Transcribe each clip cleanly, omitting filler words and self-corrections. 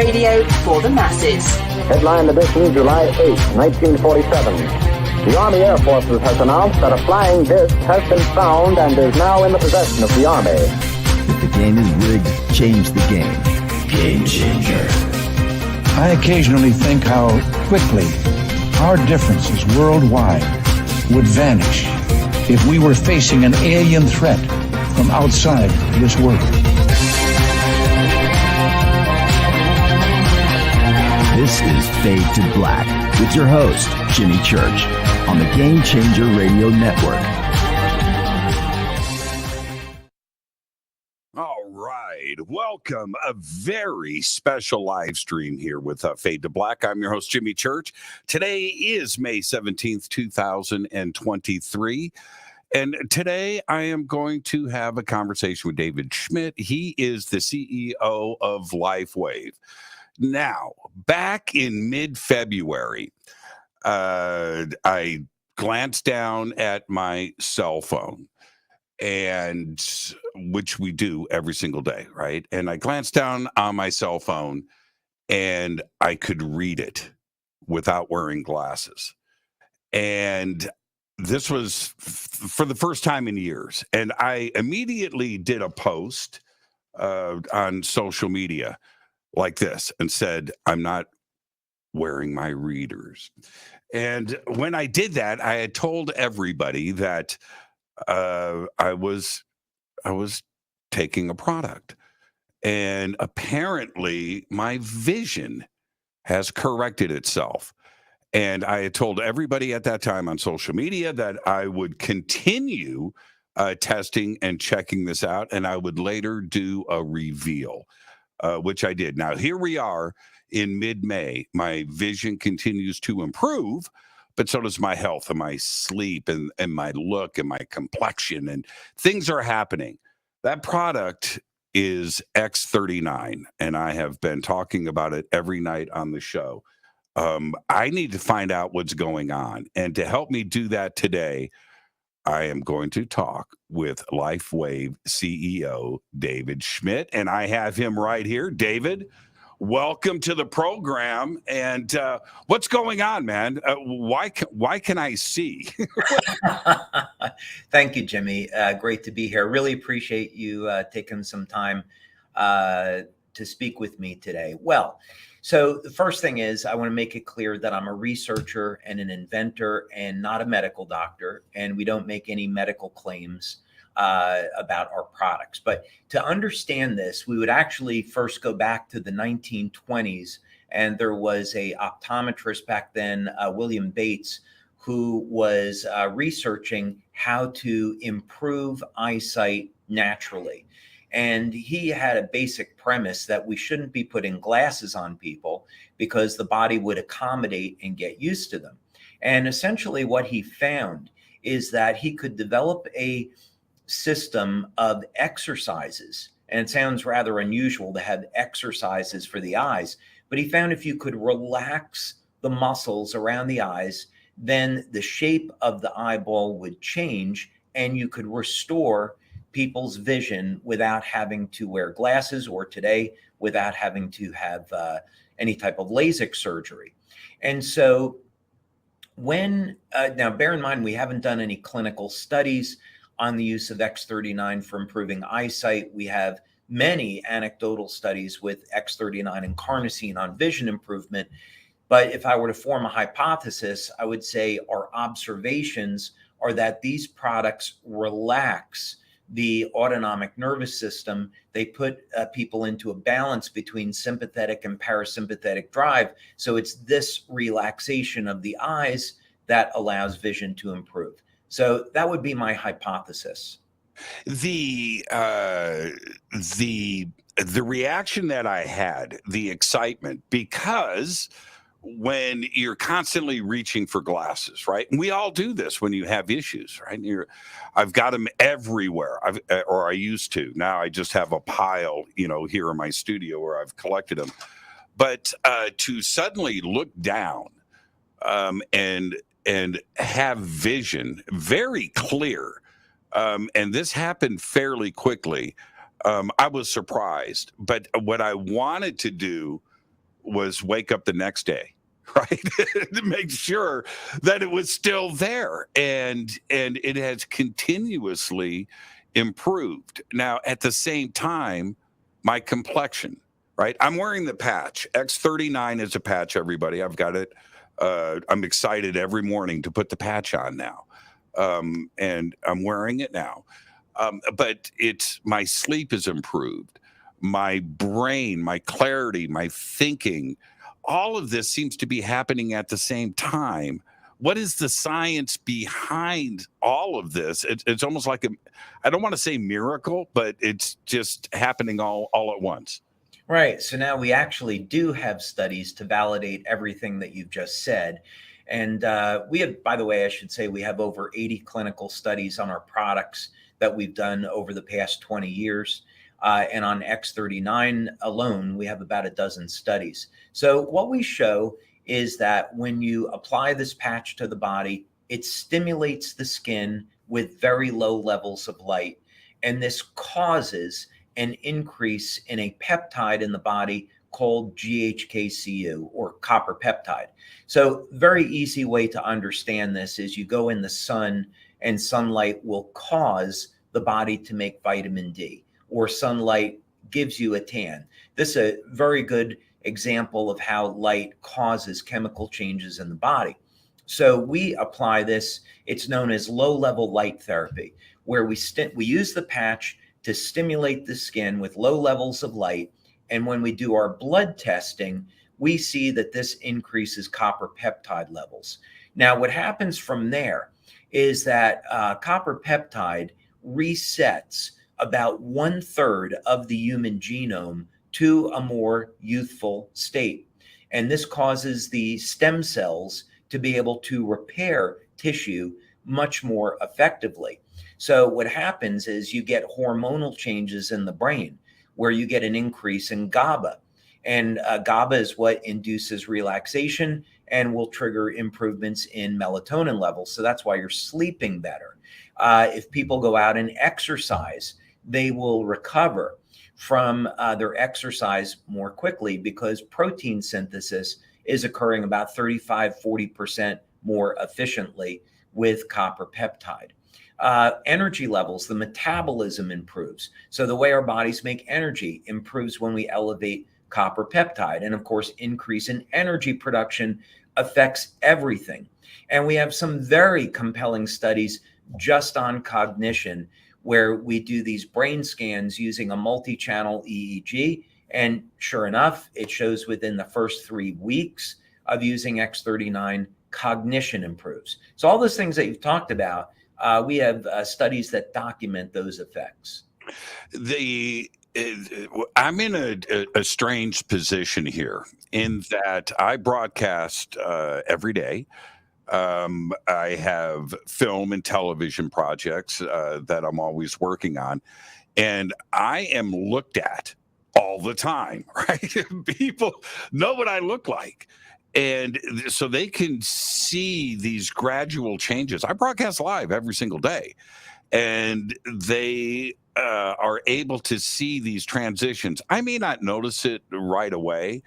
Radio for the masses. Headline edition, July 8, 1947. The Army Air Forces has announced that a flying disc has been found and is now in the possession of the Army. If the game is rigged, change the game. Game changer. I occasionally think how quickly our differences worldwide would vanish if we were facing an alien threat from outside this world. This is Fade to Black with your host, Jimmy Church, on the Game Changer Radio Network. All right. Welcome. A very special live stream here with Fade to Black. I'm your host, Jimmy Church. Today is May 17th, 2023. And today I am going to have a conversation with David Schmidt. He is the CEO of LifeWave. Now, back in mid-February, I glanced down at my cell phone, and which we do every single day, right? And I glanced down on my cell phone, and I could read it without wearing glasses. And this was for the first time in years. And I immediately did a post on social media like this and said, I'm not wearing my readers. And when I did that, I had told everybody that I was taking a product. And apparently my vision has corrected itself. And I had told everybody at that time on social media that I would continue testing and checking this out, and I would later do a reveal. Which I did. Now, here we are in mid-May. My vision continues to improve, but so does my health and my sleep and my look and my complexion, and things are happening. That product is X39, and I have been talking about it every night on the show. I need to find out what's going on, and to help me do that today, I am going to talk with LifeWave CEO David Schmidt, and I have him right here. David, welcome to the program. And what's going on, man? Why can I see? Thank you, Jimmy. Great to be here. Really appreciate you taking some time to speak with me today. Well, so the first thing is I want to make it clear that I'm a researcher and an inventor and not a medical doctor, and we don't make any medical claims about our products. But to understand this, we would actually first go back to the 1920s, and there was a optometrist back then, William Bates, who was researching how to improve eyesight naturally. And he had a basic premise that we shouldn't be putting glasses on people because the body would accommodate and get used to them. And essentially what he found is that he could develop a system of exercises. And it sounds rather unusual to have exercises for the eyes, but he found if you could relax the muscles around the eyes, then the shape of the eyeball would change and you could restore people's vision without having to wear glasses, or today without having to have any type of LASIK surgery. And so when, now bear in mind, we haven't done any clinical studies on the use of X39 for improving eyesight. We have many anecdotal studies with X39 and carnosine on vision improvement. But if I were to form a hypothesis, I would say our observations are that these products relax the autonomic nervous system. They put people into a balance between sympathetic and parasympathetic drive. So it's this relaxation of the eyes that allows vision to improve. So that would be my hypothesis. The reaction that I had, the excitement, because when you're constantly reaching for glasses, right? And we all do this when you have issues, right? I've got them everywhere, or I used to. Now I just have a pile, here in my studio where I've collected them. But to suddenly look down and have vision very clear, and this happened fairly quickly, I was surprised. But what I wanted to do was wake up the next day, right? To make sure that it was still there. And it has continuously improved. Now, at the same time, my complexion, right? I'm wearing the patch. X39 is a patch, everybody. I've got it. I'm excited every morning to put the patch on now. And I'm wearing it now. But my sleep is improved. My brain, my clarity, my thinking, all of this seems to be happening at the same time. What is the science behind all of this? It's almost like I don't want to say miracle, but it's just happening all at once. Right. So now we actually do have studies to validate everything that you've just said. And we have, by the way, I should say, we have over 80 clinical studies on our products that we've done over the past 20 years. And on X39 alone, we have about a dozen studies. So what we show is that when you apply this patch to the body, it stimulates the skin with very low levels of light. And this causes an increase in a peptide in the body called GHKCU, or copper peptide. So very easy way to understand this is you go in the sun and sunlight will cause the body to make vitamin D, or sunlight gives you a tan. This is a very good example of how light causes chemical changes in the body. So we apply this, it's known as low-level light therapy, where we use the patch to stimulate the skin with low levels of light. And when we do our blood testing, we see that this increases copper peptide levels. Now, what happens from there is that copper peptide resets about 1/3 of the human genome to a more youthful state. And this causes the stem cells to be able to repair tissue much more effectively. So what happens is you get hormonal changes in the brain where you get an increase in GABA. And GABA is what induces relaxation and will trigger improvements in melatonin levels. So that's why you're sleeping better. If people go out and exercise, they will recover from their exercise more quickly because protein synthesis is occurring about 35-40% more efficiently with copper peptide. Energy levels, the metabolism improves. So the way our bodies make energy improves when we elevate copper peptide. And of course, increase in energy production affects everything. And we have some very compelling studies just on cognition, where we do these brain scans using a multi-channel EEG. And sure enough, it shows within the first 3 weeks of using X39, cognition improves. So all those things that you've talked about, we have studies that document those effects. I'm in a strange position here in that I broadcast every day. I have film and television projects that I'm always working on, and I am looked at all the time, right? People know what I look like. And so they can see these gradual changes. I broadcast live every single day, and they are able to see these transitions. I may not notice it right away,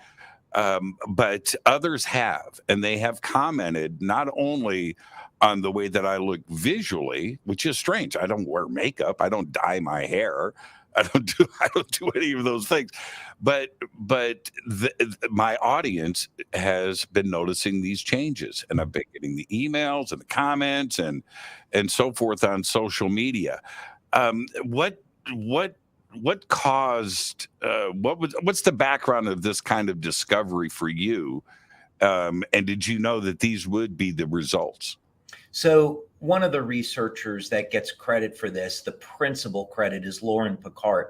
but others have, and they have commented not only on the way that I look visually, which is strange. I don't wear makeup. I don't dye my hair. I don't do any of those things, but my audience has been noticing these changes, and I've been getting the emails and the comments and so forth on social media. What caused? What's the background of this kind of discovery for you? And did you know that these would be the results? So one of the researchers that gets credit for this, the principal credit, is Lauren Picard.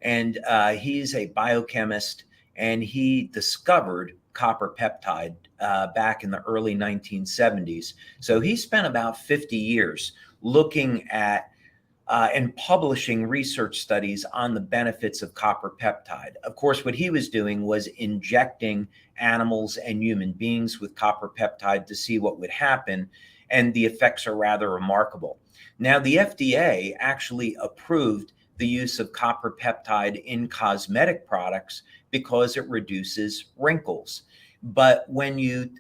And he's a biochemist, and he discovered copper peptide back in the early 1970s. So he spent about 50 years looking at and publishing research studies on the benefits of copper peptide. Of course, what he was doing was injecting animals and human beings with copper peptide to see what would happen. And the effects are rather remarkable. Now, the FDA actually approved the use of copper peptide in cosmetic products because it reduces wrinkles. But when you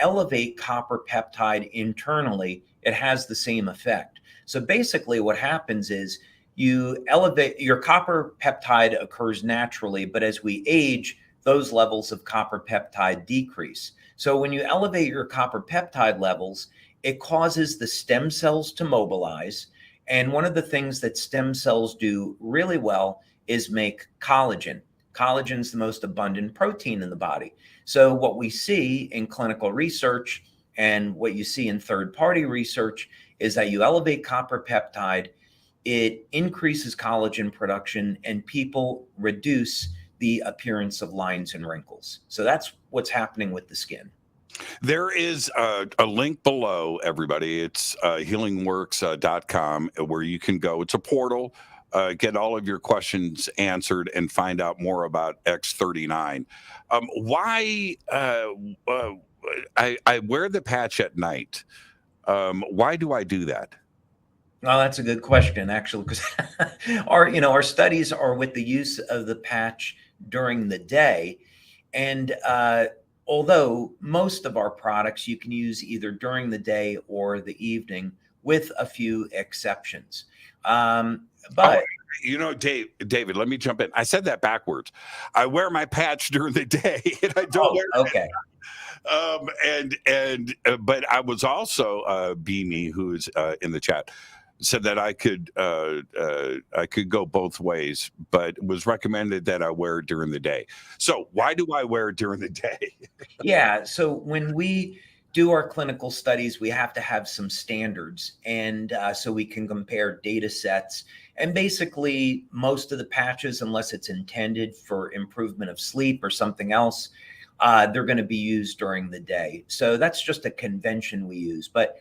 elevate copper peptide internally, it has the same effect. So basically what happens is you elevate your copper peptide occurs naturally, but as we age, those levels of copper peptide decrease. So when you elevate your copper peptide levels, it causes the stem cells to mobilize. And one of the things that stem cells do really well is make collagen. Collagen is the most abundant protein in the body. So what we see in clinical research and what you see in third-party research is that you elevate copper peptide, it increases collagen production, and people reduce the appearance of lines and wrinkles. So that's what's happening with the skin. There is a link below, everybody. It's healingworks.com where you can go. It's a portal. Get all of your questions answered and find out more about X39. Why I wear the patch at night. Why do I do that? Well, that's a good question, actually, because our studies are with the use of the patch during the day, and although most of our products you can use either during the day or the evening, with a few exceptions. But David, let me jump in. I said that backwards. I wear my patch during the day, and I don't wear it. Okay. But I was also Beanie, who's in the chat, said that I could go both ways, but it was recommended that I wear it during the day. So why do I wear it during the day? Yeah. So when we do our clinical studies, we have to have some standards, and so we can compare data sets. And basically, most of the patches, unless it's intended for improvement of sleep or something else, they're going to be used during the day. So that's just a convention we use. But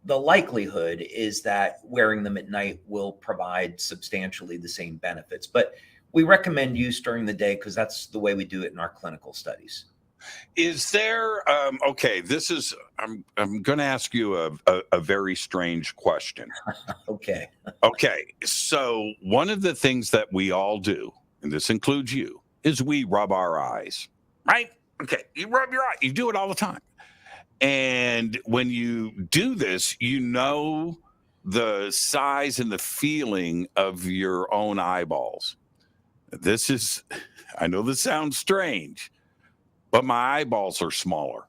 the likelihood is that wearing them at night will provide substantially the same benefits. But we recommend use during the day because that's the way we do it in our clinical studies. Is there okay, this is I'm going to ask you a very strange question. Okay. So one of the things that we all do, and this includes you, is we rub our eyes, right? Okay, you rub your eye, you do it all the time. And when you do this, you know the size and the feeling of your own eyeballs. I know this sounds strange, but my eyeballs are smaller.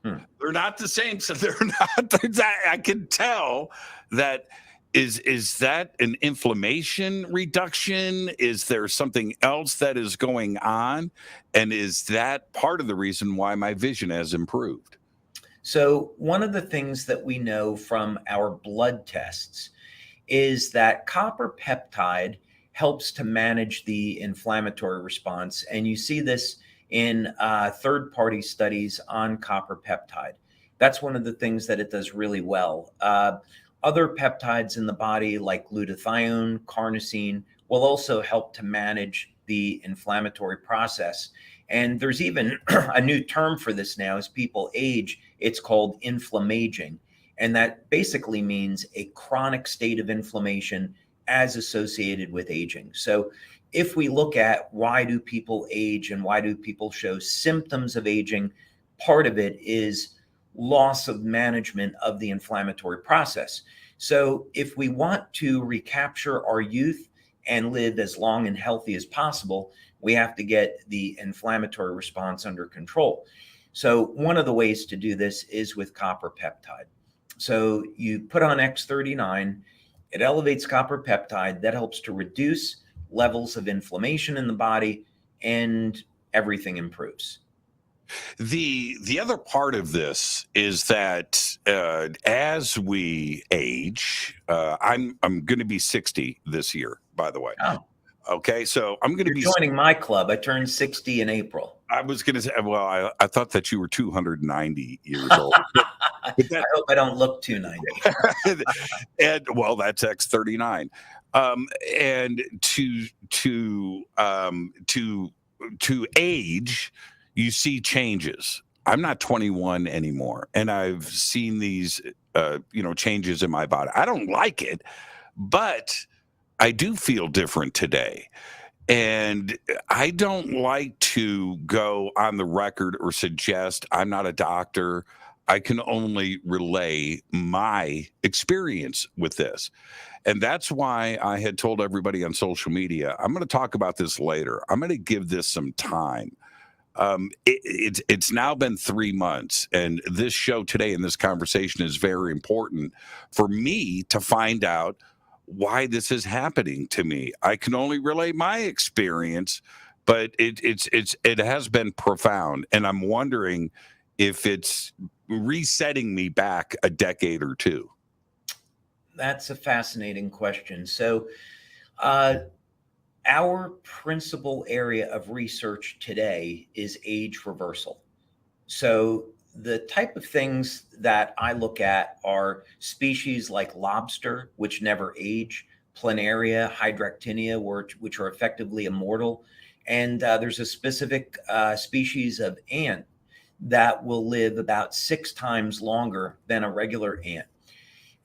They're not the same. So they're not. I can tell that. Is that an inflammation reduction? Is there something else that is going on? And is that part of the reason why my vision has improved? So one of the things that we know from our blood tests is that copper peptide helps to manage the inflammatory response. And you see this in third-party studies on copper peptide. That's one of the things that it does really well. Other peptides in the body like glutathione, carnosine will also help to manage the inflammatory process. And there's even a new term for this now. As people age, it's called inflammaging. And that basically means a chronic state of inflammation as associated with aging. So if we look at why do people age and why do people show symptoms of aging, part of it is loss of management of the inflammatory process. So if we want to recapture our youth and live as long and healthy as possible, we have to get the inflammatory response under control. So one of the ways to do this is with copper peptide. So you put on X39, it elevates copper peptide, that helps to reduce levels of inflammation in the body, and everything improves. The other part of this is that as we age, I'm going to be 60 this year, by the way. Oh. Okay, so I'm going to be joining my club. I turned 60 in April. I was going to say, well, I thought that you were 290 years old. I hope I don't look 290. And well, that's X39. And to age, you see changes. I'm not 21 anymore, and I've seen these changes in my body. I don't like it, but I do feel different today. And I don't like to go on the record or suggest I'm not a doctor. I can only relay my experience with this. And that's why I had told everybody on social media, I'm going to talk about this later. I'm going to give this some time. It's now been 3 months, and this show today and this conversation is very important for me to find out why this is happening to me. I can only relay my experience, but it has been profound, and I'm wondering if it's resetting me back a decade or two. That's a fascinating question. So, our principal area of research today is age reversal. So the type of things that I look at are species like lobster, which never age, planaria, hydractinia, which are effectively immortal. And there's a specific species of ant that will live about 6 times longer than a regular ant.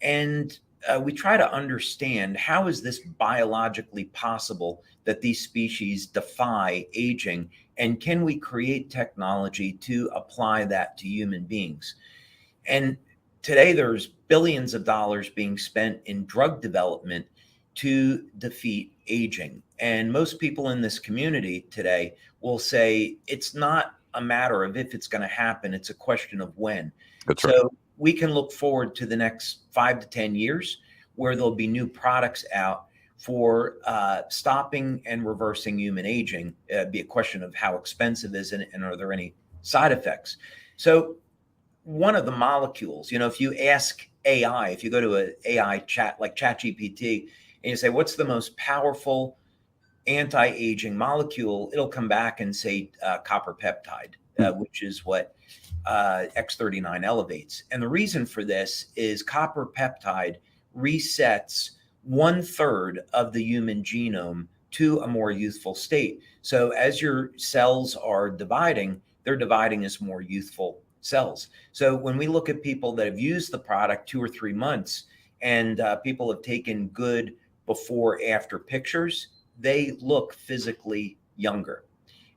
And we try to understand, how is this biologically possible that these species defy aging, and can we create technology to apply that to human beings? And today there's billions of dollars being spent in drug development to defeat aging. And most people in this community today will say it's not a matter of if it's going to happen, it's a question of when. That's right. So we can look forward to the next 5 to 10 years where there'll be new products out for stopping and reversing human aging. It'd be a question of how expensive is it, and are there any side effects? So one of the molecules, if you ask AI, if you go to an AI chat like ChatGPT and you say, what's the most powerful anti-aging molecule, it'll come back and say copper peptide, which is what X39 elevates. And the reason for this is copper peptide resets 1/3 of the human genome to a more youthful state. So as your cells are dividing, they're dividing as more youthful cells. So when we look at people that have used the product 2 or 3 months, and people have taken good before after pictures, they look physically younger.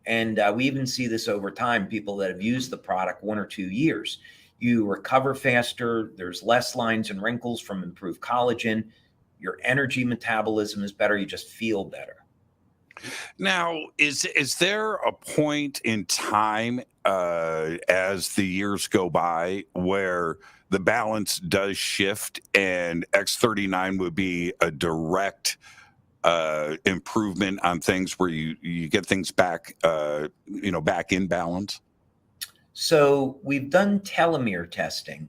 And we even see this over time, people that have used the product 1 or 2 years. You recover faster, there's less lines and wrinkles from improved collagen, your energy metabolism is better, you just feel better. Now, is there a point in time as the years go by where the balance does shift and X39 would be a direct improvement on things where you get things back, back in balance? So we've done telomere testing,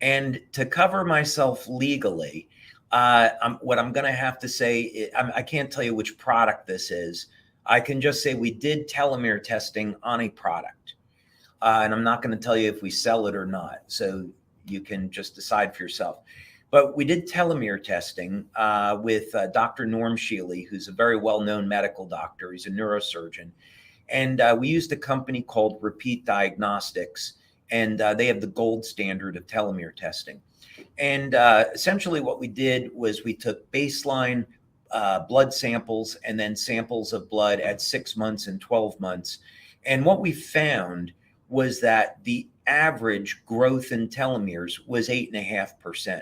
and to cover myself legally, what I'm going to have to say, I can't tell you which product this is. I can just say we did telomere testing on a product, and I'm not going to tell you if we sell it or not. So you can just decide for yourself. But we did telomere testing with Dr. Norm Shealy, who's a very well-known medical doctor. He's a neurosurgeon. And we used a company called Repeat Diagnostics, and they have the gold standard of telomere testing. And essentially what we did was we took baseline blood samples and then samples of blood at 6 months and 12 months. And what we found was that the average growth in telomeres was 8.5%.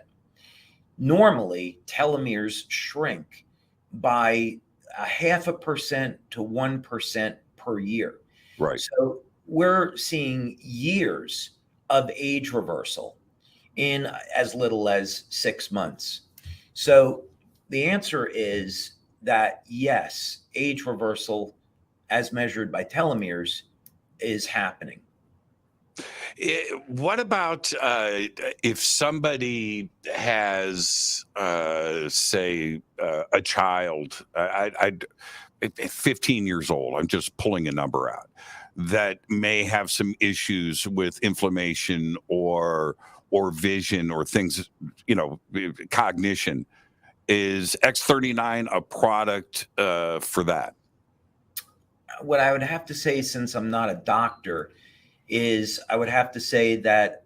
Normally, telomeres shrink by 0.5% to 1% per year. Right. So we're seeing years of age reversal in as little as 6 months. So the answer is that yes, age reversal as measured by telomeres is happening. What about if somebody has, say, a child, 15 years old, I'm just pulling a number out, that may have some issues with inflammation or vision or things, cognition. Is X39 a product for that? What I would have to say, since I'm not a doctor, is I would have to say that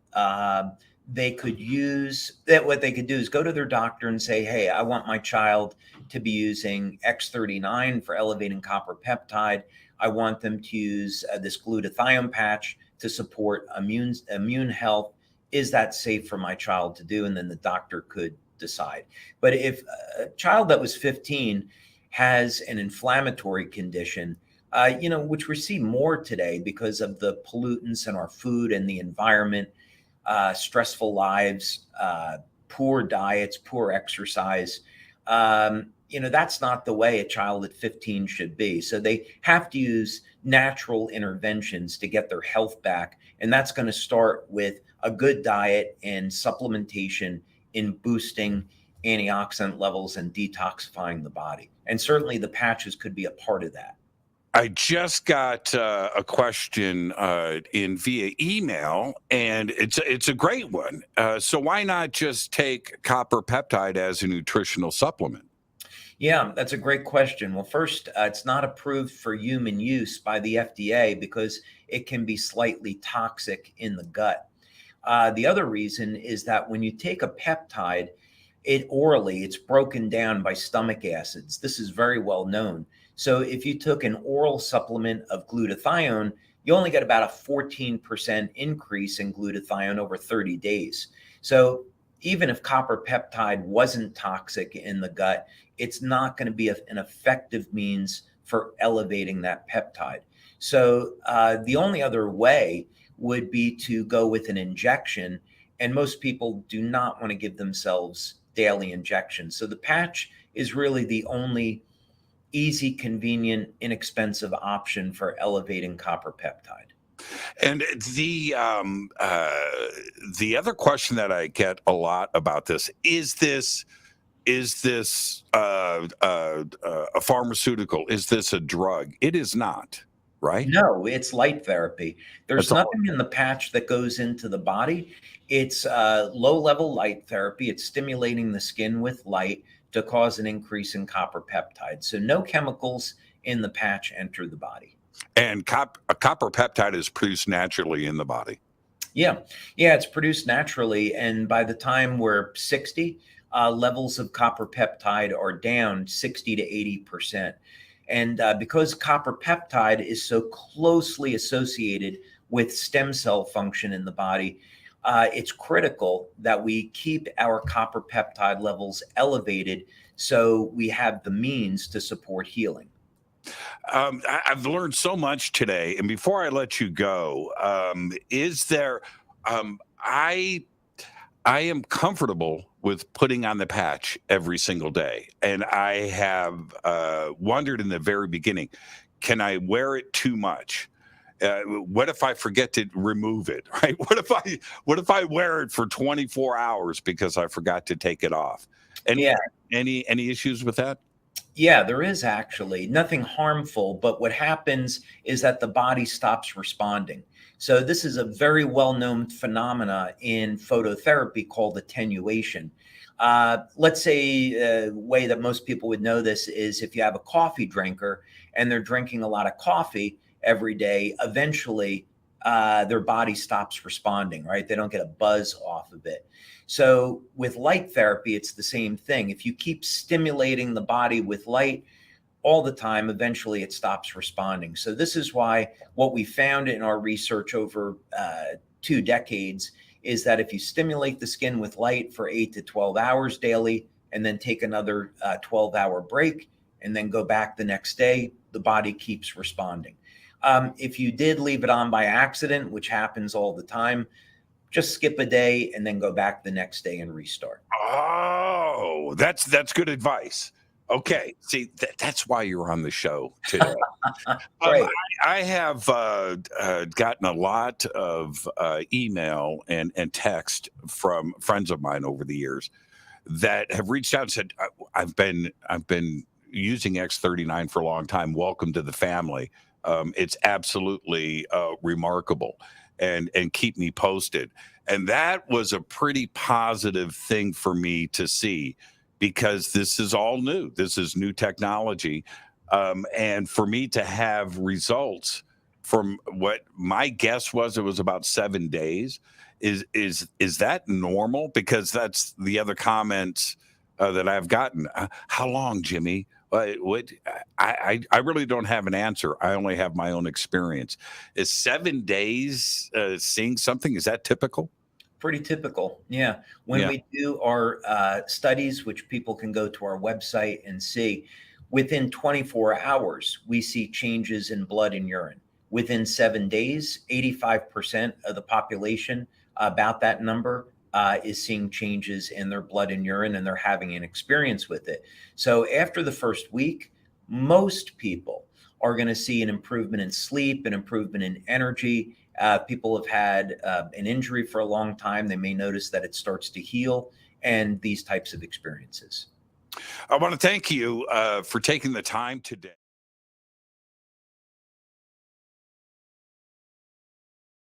they could use that. What they could do is go to their doctor and say, hey, I want my child to be using X39 for elevating copper peptide. I want them to use this glutathione patch to support immune health. Is that safe for my child to do? And then the doctor could decide. But if a child that was 15 has an inflammatory condition, which we see more today because of the pollutants in our food and the environment, stressful lives, poor diets, poor exercise, that's not the way a child at 15 should be. So they have to use natural interventions to get their health back. And that's going to start with a good diet and supplementation in boosting antioxidant levels and detoxifying the body. And certainly the patches could be a part of that. I just got a question in via email, and it's a great one. So why not just take copper peptide as a nutritional supplement? Yeah, that's a great question. Well, first, it's not approved for human use by the FDA because it can be slightly toxic in the gut. The other reason is that when you take a peptide, it's broken down by stomach acids. This is very well known. So if you took an oral supplement of glutathione, you only get about a 14% increase in glutathione over 30 days. So even if copper peptide wasn't toxic in the gut, it's not going to be an effective means for elevating that peptide. So the only other way would be to go with an injection, and most people do not want to give themselves daily injections. So the patch is really the only easy, convenient, inexpensive option for elevating copper peptide. And the other question that I get a lot about this is this a pharmaceutical? Is this a drug? It is not, right? No, it's light therapy. There's nothing in the patch that goes into the body. It's low-level light therapy. It's stimulating the skin with light to cause an increase in copper peptide. So no chemicals in the patch enter the body. And a copper peptide is produced naturally in the body. Yeah, it's produced naturally. And by the time we're 60, levels of copper peptide are down 60 to 80%. And because copper peptide is so closely associated with stem cell function in the body, it's critical that we keep our copper peptide levels elevated so we have the means to support healing. I've learned so much today. And before I let you go, I am comfortable with putting on the patch every single day. And I have wondered in the very beginning, can I wear it too much? What if I forget to remove it, right? What if I wear it for 24 hours because I forgot to take it off? Any issues with that? Yeah, there is actually nothing harmful, but what happens is that the body stops responding. So this is a very well-known phenomena in phototherapy called attenuation. Let's say a way that most people would know this is if you have a coffee drinker and they're drinking a lot of coffee every day, eventually their body stops responding, right? They don't get a buzz off of it. So with light therapy, it's the same thing. If you keep stimulating the body with light all the time, eventually it stops responding. So this is why what we found in our research over 2 decades is that if you stimulate the skin with light for 8 to 12 hours daily, and then take another 12-hour break, and then go back the next day, the body keeps responding. If you did leave it on by accident, which happens all the time, just skip a day and then go back the next day and restart. Oh, that's good advice. Okay. See, that's why you're on the show today. Right. I have gotten a lot of email and text from friends of mine over the years that have reached out and said, I've been using X39 for a long time. Welcome to the family. It's absolutely remarkable, and keep me posted. And that was a pretty positive thing for me to see, because this is all new. This is new technology. And for me to have results from what my guess was, it was about 7 days. Is that normal? Because that's the other comment that I've gotten. How long, Jimmy? What? I really don't have an answer. I only have my own experience. Is 7 days seeing something? Is that typical? Pretty typical. Yeah. When we do our studies, which people can go to our website and see, within 24 hours, we see changes in blood and urine. Within 7 days, 85% of the population, about that number, is seeing changes in their blood and urine, and they're having an experience with it. So after the first week, most people are going to see an improvement in sleep, an improvement in energy. People have had an injury for a long time. They may notice that it starts to heal, and these types of experiences. I want to thank you for taking the time today.